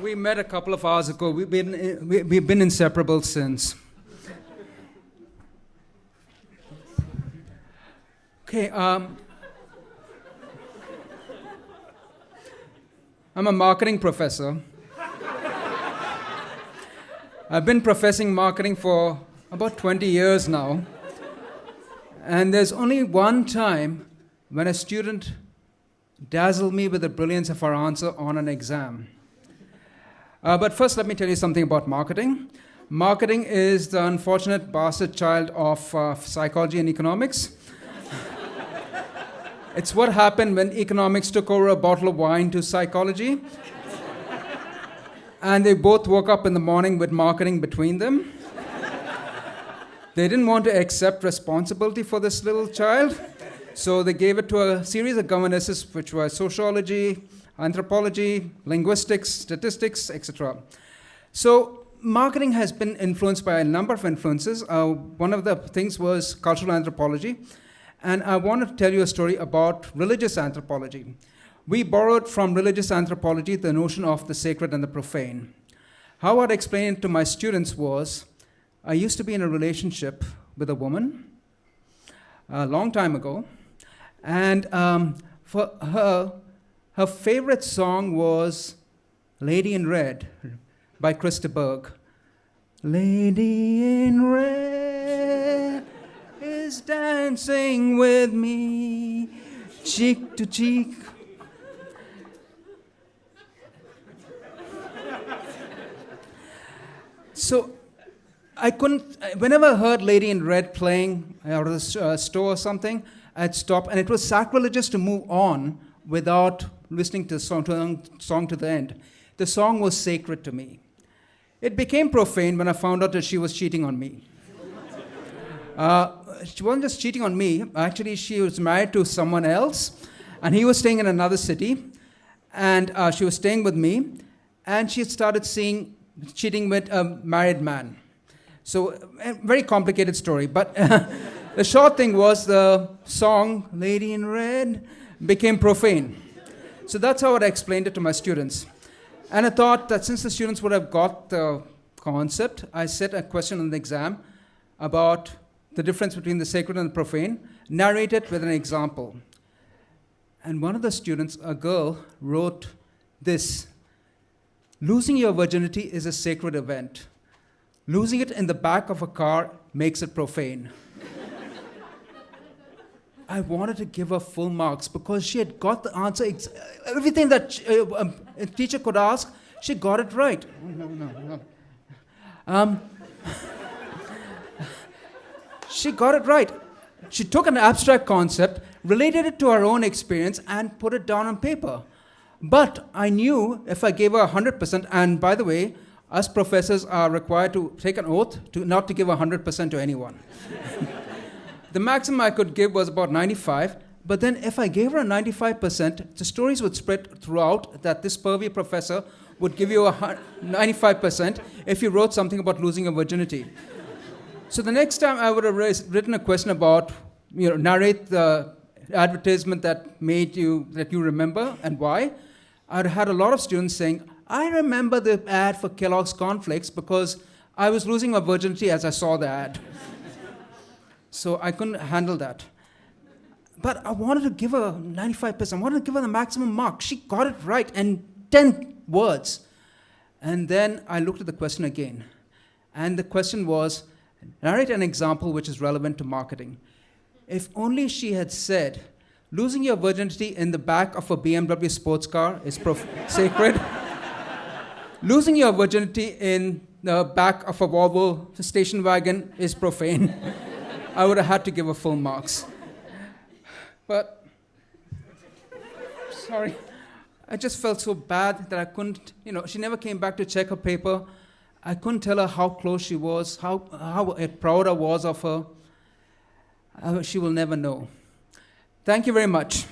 We met a couple of hours ago. We've been inseparable since. Okay, I'm a marketing professor. I've been professing marketing for about 20 years now. And there's only one time when a student dazzled me with the brilliance of her answer on an exam. But first, let me tell you something about marketing. Marketing is the unfortunate bastard child of psychology and economics. It's what happened when economics took over a bottle of wine to psychology. And they both woke up in the morning with marketing between them. They didn't want to accept responsibility for this little child, so they gave it to a series of governesses, which were sociology, anthropology, linguistics, statistics, etc. So marketing has been influenced by a number of influences. One of the things was cultural anthropology. And I want to tell you a story about religious anthropology. We borrowed from religious anthropology the notion of the sacred and the profane. How I'd explain it to my students was, I used to be in a relationship with a woman a long time ago, and for her favorite song was Lady in Red by Krista Berg. Lady in Red is dancing with me, cheek to cheek. So I couldn't, whenever I heard Lady in Red playing out of the store or something, I'd stop, and it was sacrilegious to move on without listening to the song to the end. The song was sacred to me. It became profane when I found out that she was cheating on me. She wasn't just cheating on me. Actually, she was married to someone else, and he was staying in another city, and she was staying with me, and she had started cheating with a married man. So, a very complicated story, but the short thing was the song, Lady in Red, became profane. So that's how I explained it to my students. And I thought that since the students would have got the concept, I set a question on the exam about the difference between the sacred and the profane, narrate it with an example. And one of the students, a girl, wrote this: losing your virginity is a sacred event. Losing it in the back of a car makes it profane. I wanted to give her full marks because she had got the answer. Everything that a teacher could ask, she got it right. No. She got it right. She took an abstract concept, related it to her own experience, and put it down on paper. But I knew if I gave her 100%, and by the way, us professors are required to take an oath not to give 100% to anyone. The maximum I could give was about 95, but then if I gave her a 95%, the stories would spread throughout that this pervy professor would give you a 95% if you wrote something about losing your virginity. So the next time I would have written a question about, narrate the advertisement that you remember and why, I'd had a lot of students saying, I remember the ad for Kellogg's cornflakes because I was losing my virginity as I saw the ad. So I couldn't handle that. But I wanted to give her 95%. I wanted to give her the maximum mark. She got it right in 10 words. And then I looked at the question again. And the question was, narrate an example which is relevant to marketing. If only she had said, losing your virginity in the back of a BMW sports car is sacred. Losing your virginity in the back of a Volvo station wagon is profane. I would have had to give her full marks. But, sorry, I just felt so bad that I couldn't, she never came back to check her paper. I couldn't tell her how close she was, how proud I was of her. She will never know. Thank you very much.